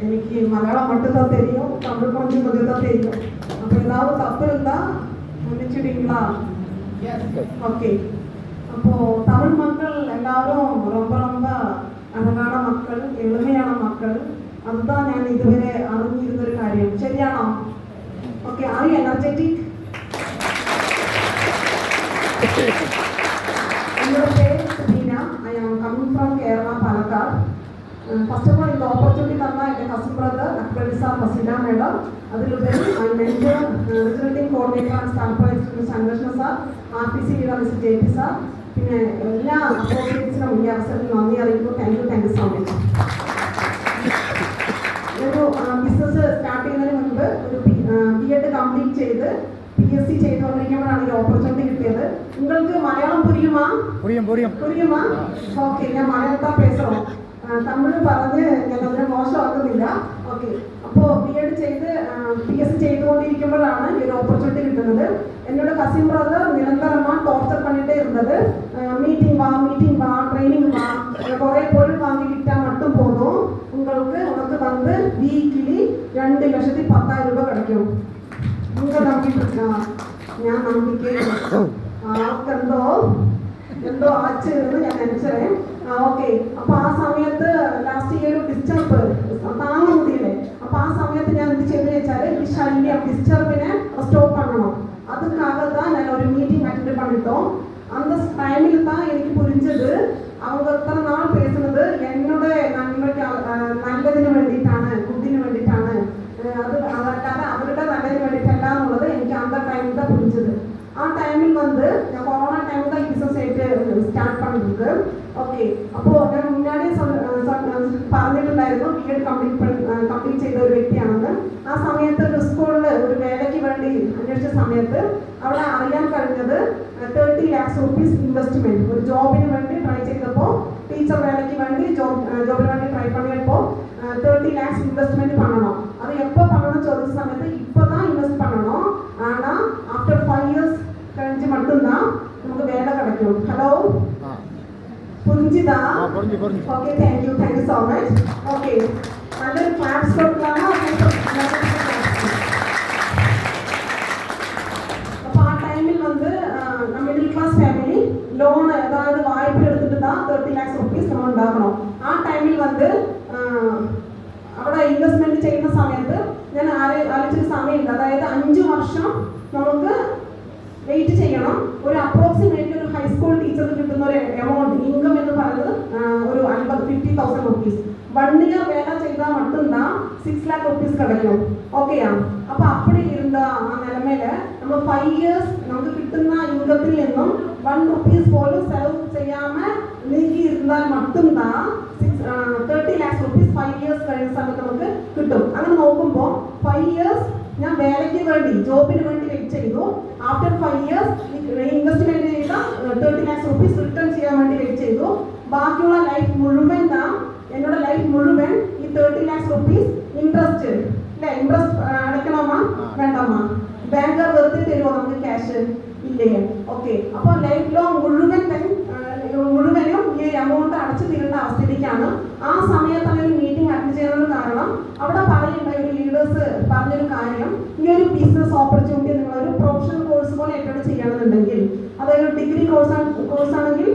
எனக்கு மலையாளம் மட்டும்தான் தெரியும், தமிழ் கொஞ்சம் கொஞ்சம் தான் தெரியும். அப்போ ஏதாவது தப்பு இருந்தால் மன்னிச்சுடுங்களா? ஓகே. அப்போது தமிழ் மக்கள் எல்லாரும் ரொம்ப ரொம்ப അഴകാன മക്കൾ, എളിമയാണ് മക്കൾ. അതുதான் ഞാൻ ഇതുവരെ അറിഞ്ഞിരുന്നൊരു കാര്യം. ശരിയാണോ? ഓക്കെ. Are you energetic? என்னோட பேர் Subeena. I am coming from Kerala, Palakkad. First of all இந்த ഓപ്പർച്യൂണിറ്റി തന്ന എൻ്റെ cousin brother Akbari sir, Fasila madam, അതിലുപരി mentor resulting coordinator and staff executive Sankarshana sir, RPC leader mister JP sir, പിന്നെ എല്ലാ അസോസിയേറ്റ്സിനും ഈ അവസരത്തിൽ നന്ദി അറിയിക്കുന്നു. Thank you so much. ഒരു ബിസിനസ് സ്റ്റാർട്ട് ചെയ്യുന്നതിന് മുൻപ് ഒരു B.Ed കംപ്ലീറ്റ് ചെയ്ത് PSC ചെയ്തുകൊണ്ടിരിക്കുമ്പോഴാണ് ഒരു ഓപ്പർച്യൂണിറ്റി കിട്ടിയത്. നിങ്ങൾക്ക് മലയാളം പുരിയുമാ? പുരിയുമാ? ഓക്കെ. ഞാൻ മലയാളത്താ പേசுறோம். തമിഴ് പറഞ്ഞ് ഞാൻ അതിനെ മോശമാക്കുന്നില്ല. ഓക്കെ. അപ്പോൾ B.Ed ചെയ്ത് PSC ചെയ്തുകൊണ്ടിരിക്കുമ്പോഴാണ് ഈ ഒരു ഓപ്പർച്യൂണിറ്റി കിട്ടുന്നത്. എന്നോട് കസിൻ ബ്രദർ നിരന്തരமாக ടോർച്ചർ பண்ணிட்டே இருந்தது. மீட்டிங் வா, ட்ரைனிங் வா, കുറേ பொருள் வாங்கிக்கிட்டா மட்டும் போதும், உனக்கு வந்து வீக்லி 2,10,000 രൂപ கிடைக்கும். നിങ്ങൾ നമ്പിട്ടാ? ഞാൻ നമ്പിക്കേ എന്തോ ആച്ച് എന്ന് ഞാൻ നിனைச்சேன். ഓക്കെ. അപ്പോൾ ആ സമയത്ത് ലാസ്റ്റ് ഇയർ ഡിസ്റ്റർബ് താങ്ങ മുടിയില്ലേ. അപ്പോൾ ആ സമയത്ത് ഞാൻ എന്ത് ചെയ്തു വെച്ചാൽ ഈ ശല്യം ഡിസ്റ്റർബിനെ സ്റ്റോപ്പ് பண்ணணும். அதுக்காக தான் நான் ஒரு மீட்டிங் அட்டெண்ட் பண்ணிட்டோம். அந்த டைமில் தான் எனக்கு புரிஞ்சது அவங்க இத்தனை நாள் பேசுனது என்னோட നന്മയ്ക്ക് നല്ലതിന് വേണ്ടിയിട്ടാണ്, ഗുഡിന് വേണ്ടിയിട്ടാണ്, അതല്ലാതെ അവരുടെ നല്ലതിന് വേണ്ടിയിട്ടല്ല എന്നുള്ളത് എനിക്ക് அந்த டைமில் தான் புரிஞ்சது. ആ ടൈമിൽ வந்து ഞാൻ കൊറോണ ടൈമിൽ தான் ബിസിനസ് ആയിട്ട് സ്റ്റാർട്ട് பண்ணிருக்கு. ഓക്കെ. അപ്പോൾ ഞാൻ മുന്നാടി പറഞ്ഞിട്ടുണ്ടായിരുന്നു B.Ed കംപ്ലീറ്റ് ചെയ്ത ഒരു വ്യക്തിയാണെന്ന്. ആ സമയത്ത് ഒരു സ്കൂളിൽ ഒരു വേലയ്ക്ക് വേണ്ടി അന്വേഷിച്ച സമയത്ത് അവിടെ അറിയാൻ കഴിഞ്ഞത് 30 lakhs rupees ഇൻവെസ്റ്റ്മെന്റ്. ഒരു ജോബിന് വേണ്ടി ട്രൈ ചെയ്തപ്പോൾ, ടീച്ചർ വേലയ്ക്ക് വേണ്ടി ജോബിന് വേണ്ടി ട്രൈ பண்ணிയപ്പോൾ 30 lakhs ഇൻവെസ്റ്റ്മെന്റ് பண்ணணும். അത് எப்போ பண்ணணும் ചോദിച്ച സമയത്ത് இப்போ தான் இன்வெஸ்ட் பண்ணணும், ஆனால் ஆஃப்டர் 5 years கழிஞ்சு மட்டும்தான் നമുക്ക് വേല கிடைக்கும். ഹലോ, പുരിഞ്ചിതാ? Okay. Thank you so much. Okay. നല്ലൊരു ക്ലാപ്സ് കൊടുക്കാമോ? അപ്പോൾ ആ ടൈമിൽ வந்து മിഡിൽ ക്ലാസ് ഫാമിലി ലോൺ, അതായത് വായ്പ എടുത്തിട്ട് தான் 30 lakhs rupees നമ്മൾ ഉണ്ടാക്കണം. ആ ടൈമിൽ வந்து അവിടെ ഇൻവെസ്റ്റ്മെന്റ് ചെയ്യുന്ന സമയത്ത് ഞാൻ ആലോചിച്ചൊരു സമയമുണ്ട്. അതായത് 5 വർഷം നമുക്ക് വെയിറ്റ് ചെയ്യണം. ഒരു അപ്രോക്സിമേറ്റ്ലി ഒരു ഹൈസ്കൂൾ ടീച്ചർക്ക് കിട്ടുന്ന ഒരു എമൗണ്ട് ഇൻകം എന്ന് പറയുന്നത് ഒരു 50,000 rupees. 1 year വേല ചെയ്താൽ மட்டும்தான் 6 lakh rupees கிடைக்கும். ഓക്കെയാ? അപ്പോൾ அப்படி இருந்த ആ നിലമേൽ നമ്മൾ 5 years നമുക്ക് കിട്ടുന്ന ഇൻകത്തിൽ നിന്നും 1 rupees പോലും സെലവ് ചെയ്യാമ നീക്കി ഇരുന്നാൽ மட்டும்தான் 30 lakhs rupees 5 years കഴിഞ്ഞ സമയത്ത് നമുക്ക് കിട്ടും. അങ്ങനെ നോക്കുമ്പോൾ 5 years ഞാൻ വേലയ്ക്ക് വേണ്ടി, ജോബിന് വേണ്ടി വെയിറ്റ് ചെയ്തു. ആഫ്റ്റർ 5 years ഇൻവെസ്റ്റ്മെന്റ് ചെയ്ത 30 lakhs rupees റിട്ടേൺ ചെയ്യാൻ വേണ്ടി വെയിറ്റ് ചെയ്തു. ബാക്കിയുള്ള ലൈഫ് മുഴുവൻ എന്നോട് ലൈഫ് മുഴുവൻ ഈ 30 lakhs rupees ഇൻട്രസ്റ്റ് അല്ലേ? ഇൻട്രസ്റ്റ് അടയ്ക്കണമാ വേണ്ടമാ? ബാങ്കർ വെറുതെ തരുമോ നമുക്ക് ക്യാഷ്? ഇല്ലേ? ഓക്കെ. അപ്പോൾ ലൈഫ് ലോങ് മുഴുവനും ഈ എമൗണ്ട് അടച്ചു തീരേണ്ട അവസ്ഥയിലേക്കാണ്. ആ സമയത്താണ് ഒരു മീറ്റിംഗ് അറ്റൻഡ് ചെയ്യുന്നത്. കാരണം അവിടെ പറയുന്നുണ്ടായ ഒരു ലീഡേഴ്സ് പറഞ്ഞൊരു കാര്യം, ഈ ഒരു ബിസിനസ് ഓപ്പർച്യൂണിറ്റി നിങ്ങളൊരു പ്രൊഫഷണൽ കോഴ്സ് പോലെ അറ്റൻഡ് ചെയ്യണമെന്നുണ്ടെങ്കിൽ, അതായത് ഡിഗ്രി കോഴ്സാണെങ്കിൽ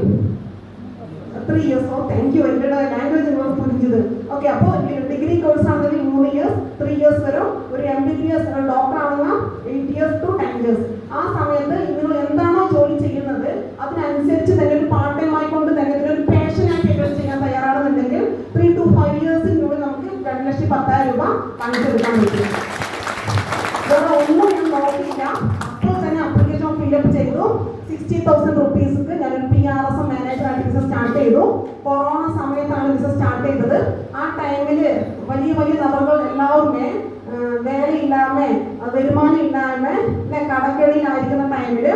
3 years. Thank you. എൻ്റെ ലാംഗ്വേജ് നിങ്ങൾ പുരിഞ്ഞത്. ഓക്കെ. അപ്പോൾ ഡിഗ്രി കോഴ്സ് ആണെങ്കിൽ 3 years, 3 years വരും. ഒരു MBBS ഡോക്ടർ ആണെങ്കിൽ 8 years to 10 years. ആ സമയത്ത് നിങ്ങൾ എന്താണോ ജോലി ചെയ്യുന്നത് അതിനനുസരിച്ച് തന്നെ ഒരു പാർട്ട് ടൈം ആയിക്കൊണ്ട് തന്നെ ഒരു പാഷനായിട്ട് അറ്റൻഡ് ചെയ്യാൻ തയ്യാറാണെന്നുണ്ടെങ്കിൽ 3 to 5 yearsനുള്ളിൽ നമുക്ക് 2,10,000 രൂപ വാങ്ങിച്ചെടുക്കാൻ പറ്റും. വേറെ ഒന്നും ഞാൻ നോക്കിയില്ല. അപ്പോൾ തന്നെ അപ്ലിക്കേഷൻ ഫില്ലപ്പ് ചെയ്തു. 60,000 rupeesക്ക് ഞാനൊരു PRS മാനേജറായിട്ട് ബിസിനസ് സ്റ്റാർട്ട് ചെയ്തു. കൊറോണ സമയത്താണ് ബിസിനസ് സ്റ്റാർട്ട് ചെയ്തത്. ആ ടൈമിൽ വലിയ നബറുകൾ എല്ലാവരുമേ വേലയില്ലാമ, വരുമാനം ഇല്ലായ്മ, കടക്കെണിയിലായിരിക്കുന്ന ടൈമിൽ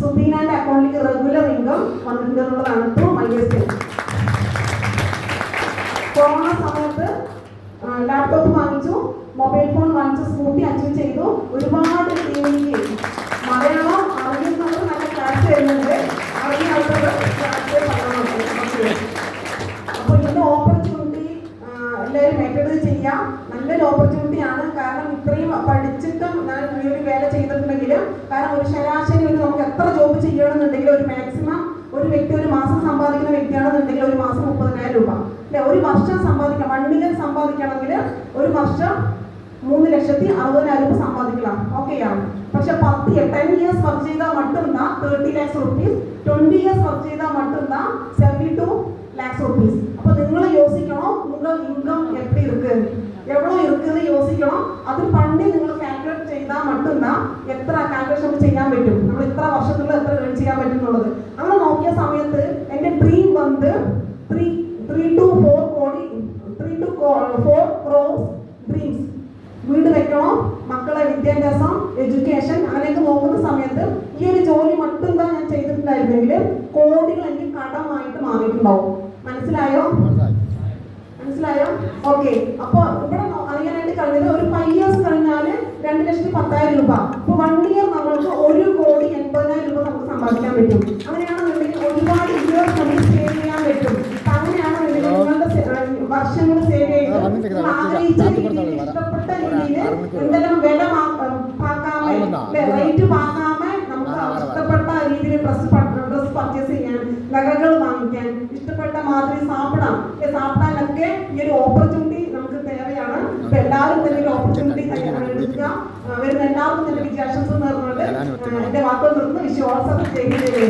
സുബീനാന്റെ അക്കൗണ്ടിലേക്ക് റെഗുലർ ഇൻകം വന്നിട്ടുണ്ടെന്നുള്ളതാണ് ത്രൂ ISL. കൊറോണ സമയത്ത് ലാപ്ടോപ്പ് വാങ്ങിച്ചു, മൊബൈൽ ഫോൺ വാങ്ങിച്ചു, സ്കൂട്ടി അച്ചീവ് ചെയ്തു. ഒരുപാട് ടീമിലേക്ക് മലയാളം അറിയുന്നവർ നല്ല ക്ലാസ് തരുന്നുണ്ട്, അറിയാത്തവർ ക്ലാസ് അപ്പോൾ ഇതിൻ്റെ ഓപ്പർച്യൂണിറ്റി എല്ലാവരും ഏറ്റെടുത്ത് ചെയ്യാം. നല്ലൊരു ഓപ്പർച്യൂണിറ്റിയാണ്. കാരണം ഇത്രയും പഠിച്ചിട്ടും ഞാൻ ഈ ഒരു വേല ചെയ്തിട്ടുണ്ടെങ്കിൽ, കാരണം ഒരു ശരാശരി ഒരു നമുക്ക് എത്ര ജോബ് ചെയ്യണമെന്നുണ്ടെങ്കിൽ ഒരു മാക്സിമം ഒരു വ്യക്തി ഒരു മാസം സമ്പാദിക്കുന്ന വ്യക്തിയാണെന്നുണ്ടെങ്കിൽ ഒരു മാസം 30,000 രൂപ അല്ലെ, ഒരു വർഷം സമ്പാദിക്കാം. 1 ഇയർ സമ്പാദിക്കണമെങ്കിൽ ഒരു വർഷം 3,60,000 രൂപ സമ്പാദിക്കണം. ഓക്കെയാണ്. പക്ഷെ 10 ഇയേഴ്സ് വർക്ക് ചെയ്താൽ மட்டும்தான் 30 lakhs rupees, 20 ഇയേഴ്സ് വർക്ക് ചെയ്താൽ மட்டும்தான் 72 lakhs rupees. அப்போ നിങ്ങൾ யோசிக்கணும் உங்கள் இன்கம் எப்படி இருக்கு, எவ்வளவு இருக்குன்னு யோசிക്കണം. അത് പണ്ടേ നിങ്ങൾ കാൽക്കുലേറ്റ് ചെയ്താൽ மட்டும்தான் എത്ര കാൽക്കുലേഷൻ ചെയ്യാൻ പറ്റും, നമ്മൾ ഇത്ര വർഷത്തിൽ എത്ര ഏൺ ചെയ്യാൻ പറ്റും എന്നുള്ളത്. അങ്ങനെ നോക്കിയ സമയത്ത് എൻ്റെ ഡ്രീം വന്ന് 3 to 4 crores ഡ്രീംസ്. വീട് വെക്കണം, മക്കളെ വിദ്യാഭ്യാസം, എഡ്യൂക്കേഷൻ അങ്ങനെയൊക്കെ നോക്കുന്ന സമയത്ത് ഈ ഒരു ജോലി மட்டும்தான் ഞാൻ ചെയ്തിട്ടുണ്ടായിരുന്നെങ്കിൽ കോടികൾ എനിക്ക് കടമായിട്ട് മാറിയിട്ടുണ്ടാവും. മനസ്സിലായോ? ഓക്കെ. അപ്പൊ ഇവിടെ അറിയാനായിട്ട് കഴിഞ്ഞത് ഒരു 5 ഇയേഴ്സ് കഴിഞ്ഞാൽ 2,10,000 രൂപ. ഇപ്പൊ 1 ഇയർ നമ്മൾക്ക് 1,80,000 രൂപ നമുക്ക് സമ്പാദിക്കാൻ പറ്റും. അങ്ങനെയാണെന്നുണ്ടെങ്കിൽ ഒരുപാട് ഇയേഴ്സ് നമുക്ക് സേവ് ചെയ്യാൻ പറ്റും. അങ്ങനെയാണെന്നുണ്ടെങ്കിൽ നിങ്ങളുടെ വർഷങ്ങൾ സേവ് ചെയ്ത് ഇഷ്ടപ്പെട്ട രീതിയിൽ എന്തെല്ലാം വില പാക്കാമേ, റേറ്റ് പാക്കാമേ നമുക്ക് ഇഷ്ടപ്പെട്ട രീതിയിൽ ഡ്രസ് പർച്ചേസ് ചെയ്യാൻ, നഗകൾ വാങ്ങിക്കാൻ, ഇഷ്ടപ്പെട്ട മാതിരി സാപ്പിടാനൊക്കെ ഈ ഒരു ഓപ്പർച്യൂണിറ്റി നമുക്ക് തേവയാണ്. അപ്പൊ എല്ലാവരും തന്നെ ഒരു ഓപ്പർച്യൂണിറ്റി എടുക്കുക. വരുന്ന എല്ലാവർക്കും തന്നെ വിജയാശംസ നേർന്നുകൊണ്ട് എന്റെ വാക്കുകൾ നിർത്തുന്നു. വിശ്വാസം ചെയ്യുന്നത്.